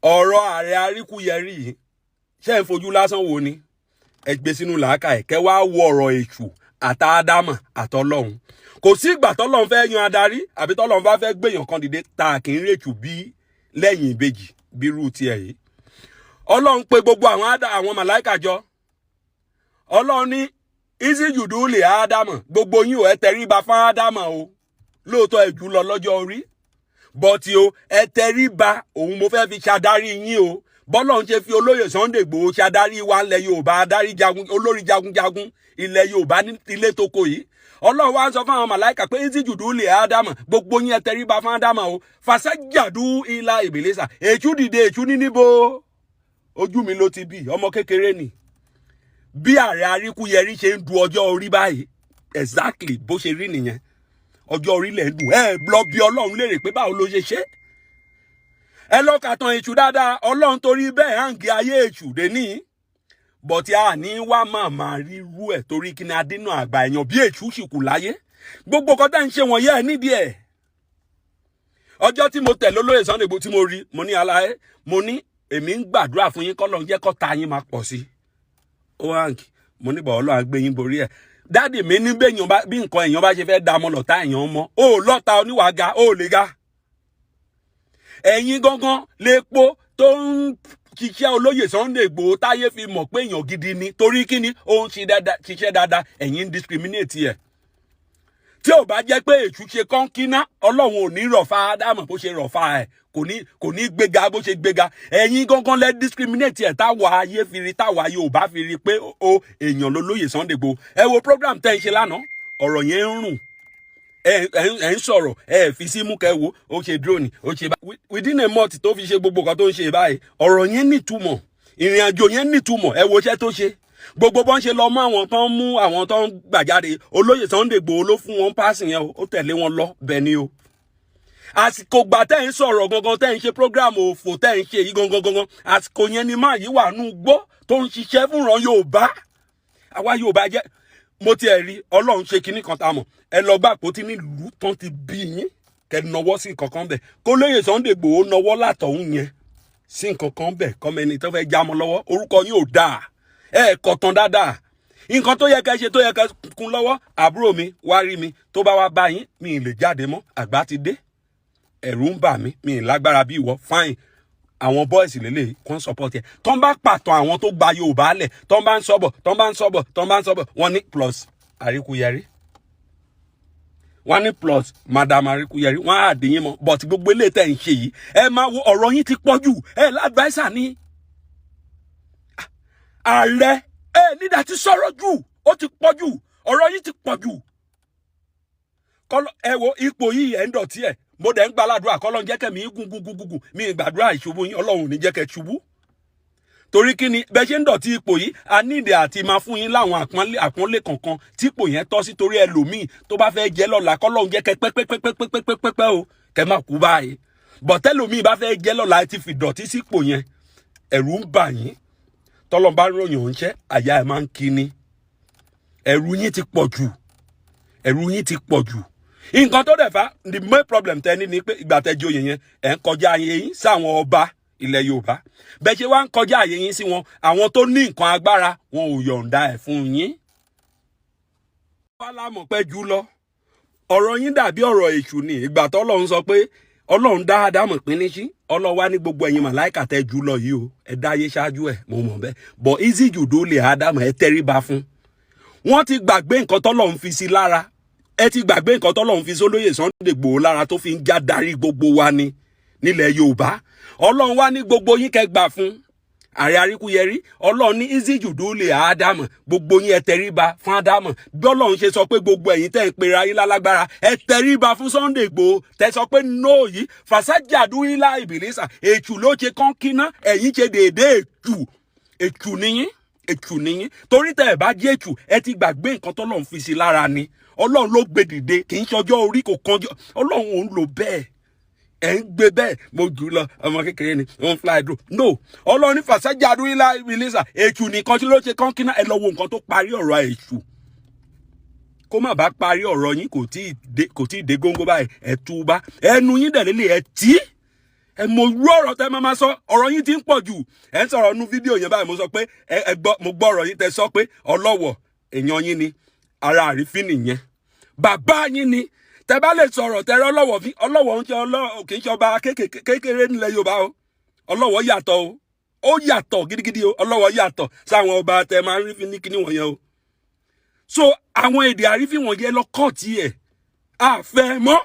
ọ̀rọ̀ ààrẹ arikuyeri yìí ṣé ń fojú lásán wo ni ẹ gbé sínú làákà ẹ̀ kẹ́ wá wo ọ̀rọ̀ èṣù àtàdámà àtọlọ́hun kò sí ìgbà tọ́lọ́hun fẹ́ yan adarí àbí tọ́lọ́hun bá fẹ́ gbéyàn kan dìde ta kì í rètù bí lẹ́yìn ìbejì bírú tiẹ̀ yìí ọlọ́run pé gbogbo àwọn màláìkà jọ ọlọ́run ní ìsìjùdú lè ádámà gbogbo yín ò ẹ tẹríba fún ádámà o lóòótọ́ ẹ jù lọ lọ́jọ́ orí bọ́tí o ẹ tẹríba òun mo fẹ́ fi ṣàdárí yín o bọ́lọ́run ṣe fi olóyè Sunday Igboho ṣàdárí wa ilẹ̀ Yorùbá adarí olórí jagunjagun ilẹ̀ Yorùbá ní ilé tó kò yìí ọlọ́run wá ń sọ fún àwọn màláìkà pé ìsìjùdú lè ádámà gbogbo yín ẹ tẹríba fún ádámà o fàṣẹjàdú ilà ìbílẹ̀sà èṣù dìde èṣù ní níbo ojú mi ló ti bí ọmọ kékeré ni bí ààrẹ arikuyeri ṣe ń du ọjọ́ orí báyìí exactly bó ṣe rí nìyẹn ọjọ́ orí lẹ̀ ń dùn lọ bí ọlọ́run léèrè pé báwo ló ṣe ṣe ẹ lọ kàtàn èṣù dáadáa ọlọ́run torí bẹ́ẹ̀ hàǹgì ayé èṣù dé ní bọ̀tí a ní wá màmá ríru ẹ̀ torí kí ni adínà àgbà èèyàn bí èṣù sì kù láyé gbogbo kan tá ń ṣe wọ̀nyí ẹ̀ nídìí ẹ̀ ọjọ́ tí mo tẹ̀lé olóyè Sunday Igboho tí mo rí mo ní aláyé mo ní èmi ń gbàdúrà fún yín kọ́lọ́run jẹ́ kọ́ta yín máa pọ̀ sí ó hàǹkì mo ní bọ̀ ọlọ́run gbé yín borí ẹ̀ dáàdì mi ní bí nǹkan èèyàn bá ṣe fẹ́ da ọmọ lọ́ta èèyàn mọ́ ó lọ́ta oníwàga ó lè ga ẹ̀yin gangan lépo tó ń ṣiṣẹ́ olóyè Sunday Igboho táyé fi mọ̀ pé èèyàn gidi ni torí kí ni ó ń ṣiṣẹ́ dáadáa ẹ̀yin ń discriminate ẹ̀ tí ò bá jẹ́ pé èṣù ṣe kọ́ńkínná ọlọ́run ò ní rọ̀fà ádámù bó ṣe rọ̀fà ẹ̀ kò ní gbéga bó ṣe gbéga ẹ̀yin gangan lẹ discriminate ẹ̀ táwa ayé fi rí táwa Yorùbá fi rí pé ó èèyàn lolóyè Sunday Igboho ẹ wo program tẹ́ ń ṣe lánàá ọ̀rọ̀ yẹn ń rùn ẹ ń sọ̀rọ̀ ẹ fi sí mú kẹ́ wo ó ṣe drone ó ṣe báyìí within a month tó fi ṣe gbogbo nǹkan tó ń ṣe báyìí ọ̀rọ̀ yẹn nítumọ̀ ìrìn àjò yẹn nítumọ̀ ẹ wo iṣẹ́ tó ṣe gbogbo bọ́n ṣe lọ mú àwọn tó ń gbàjáde olóyè Sunday Igboho ló fún wọn páàsì yẹn ó tẹ̀lé wọn lọ bẹ́ẹ̀ ni o àsìkò gbà tẹ́ ń sọ̀rọ̀ gangan tẹ́ ń ṣe program òfò tẹ́ ń ṣe yìí gangan àsìkò yẹn ni máa yí wà nù gbó tó ń ṣiṣẹ́ fúnran Yorùbá àwa Yorùbá jẹ́ mo tiẹ̀ rí ọlọ́run ṣe kinní kan tá a mọ̀ ẹ lọ bá àpótí nílùú tán ti bí yín kẹ́ nọwọ́ sí nǹkan kan bẹ̀ kó lóyè Sunday Igboho nọwọ́ látọ̀hún yẹn sí nǹkan kan bẹ̀ kọ́mọ ẹni tó fẹ́ já mọ́ lọ́wọ́ orúkọ yín ò dáa ẹ kọ̀tàn dáadáa nǹkan tó yẹ kẹ́ ṣe tó yẹ kẹ́ kún lọ́wọ́ àbúrò mi wá rí mi tó bá wá bá yín mi ì lè jáde mọ́ àgbà ti dé ẹ̀rù ń bà mí mi ì lágbára bí ìwọ fine àwọn boys lélẹ̀ kàn support ẹ̀ tó ń bá pàtàn àwọn tó gba Yorùbá lẹ̀ tó ń bá ń sọ̀bọ̀ wọ́n ní plus arikuyeri wọ́n ní plus madam arikuyeri wọ́n á dín yín mọ́ but gbogbo eléyìí tẹ́ ń ṣe yìí ẹ máa wo ọ̀rọ̀ yín ti pọ̀ jù ẹ ládùúgbàṣà ni ààrẹ ẹ nígbà tí sọ̀rọ̀ jù ó ti pọ̀ jù ọ̀rọ̀ yín ti pọ̀ jù ẹ wo ipò yìí ẹ̀ ń dọ̀tí ẹ̀ mo dẹ̀ ń gbàládùá kọ́lọ́n jẹ́ kẹ́mi gúngúngúngún mi gbàdúrà ìṣubú yín ọlọ́run ní jẹ́ kẹ́ ṣubú torí kí ni bẹ́ẹ̀ ṣe ń dọ̀tí ipò yìí a nídìí àti máa fún yín láwọn àpọ́nlé kankan tí ipò yẹn tọ́ sí torí ẹlòmíì tó bá fẹ́ jẹ́ lọ́la kọ́lọ́run jẹ́ kẹ́ pẹ́pẹ́pẹ́pẹ́pẹ́pẹ́ o kẹ́ má kú báyìí bọ̀tẹ́lòmíì bá fẹ́ jẹ́ lọ́la ti fi dọ̀tí sí ipò yẹn ẹ̀rù ń bà yín tọ́lọ́n bá ròyìn oúnjẹ àyà ẹ̀ máa ń kíni ẹ̀rù yín ti pọ̀ jù nǹkan tó dẹ̀ fà the main problem tẹ́ ní ni pé ìgbà tẹ́ joyè yẹn ẹ̀ ń kọjá ayé yín sáwọn ọba ilẹ̀ Yorùbá bẹ́ẹ̀ ṣe wá ń kọjá ayé yín sí wọn àwọn tó ní nǹkan agbára wọn ò yọ̀ǹda ẹ̀ fún yín. wọ́n lámọ̀ pẹ́ jù lọ ọ̀rọ̀ yín dàbí ọ̀rọ̀ èṣù ni ìgbà tó Ọlọ́run sọ pé Ọlọ́run dá Ádámù pín ní sí Ọlọ́run wá ní gbogbo ẹ̀yin màláìkà tẹ́ jù lọ yìí o ẹ dáyé ṣáájú ẹ̀ mo mọ̀ bẹ́ẹ̀ bọ̀ ìsìjùdú lè Ádámù ẹ tẹríba fún wọ́n ti gbàgbé nǹkan tọ́lọ́run fi sí lára ẹ ti gbàgbé nǹkan tọ́lọ́run fi sólóyè Sunday Igboho lára tó fi ń já darí gbogbo wa ni nílẹ̀ Yorùbá Ọlọ́run wá ní gbogbo yín kẹ́ gbà fún ààrẹ arikuyeri Ọlọ́run ní ìsìjùdú lè Ádámù gbogbo yín ẹ tẹríba fún Ádámù bí Ọlọ́run ṣe sọ pé gbogbo ẹ̀yin tẹ́ ń pera yín lálágbára ẹ tẹríba fún Sunday Igboho tẹ́ sọ pé no yìí fàṣájàdú ilá ìbìlísà èṣù ló ṣe kọ́ńkínná ẹ̀yin ṣe déédéé èṣù níyín torí tẹ́ ẹ bá jẹ́ èṣù ẹ ti gbàgbé nǹkan tọ́lọ́run fi sí lára ni Ọlọ́run ló gbé dìde kì í ṣọjọ́ orí kò kanjọ́ Ọlọ́run ò ń lò bẹ́ẹ̀ ẹ̀ ń gbé bẹ́ẹ̀ mo jù lọ ọmọ kékeré ni ó ń fly through no Ọlọ́run ní fàṣájàdú ilá ìbìlísà èṣù nìkan tí ló ṣe kọ́ńkínná ẹ lọ wo nǹkan tó parí ọ̀rọ̀ èṣù kó má bá parí ọ̀rọ̀ yín kò tí ì dé góńgó báyìí ẹ túbá ẹnu yín dẹ̀ lélẹ̀ ẹ mọ irú ọ̀rọ̀ tẹ́ máa sọ, ọ̀rọ̀ yín ti ń pọ̀ jù. Ẹ ń sọ̀rọ̀ nú fídíò yẹn báyìí, mo sọ pé mo gbọ́ ọ̀rọ̀ yín tẹ́ sọ pé Ọlọ́wọ̀ èèyàn yín ni, ara àrífín nìyẹn. Bàbá yín ni, tẹ́ bá lè sọ̀rọ̀ tẹ́ rọ́ Ọlọ́wọ̀ fi, Ọlọ́wọ̀ ń ṣe kì í ṣe ọba kékeré nílẹ̀ Yorùbá o. Ọlọ́wọ̀ yàtọ̀ o. Ó yàtọ̀ gidigidi o. Ọlọ́wọ̀ yàtọ̀ sáwọn ọba tẹ́ máa ń rí ní kíní wọ̀nyẹn o. So àwọn èdè àrífín wọ̀nyẹn lọ kọ́ tiẹ̀. A fẹ́ mọ́.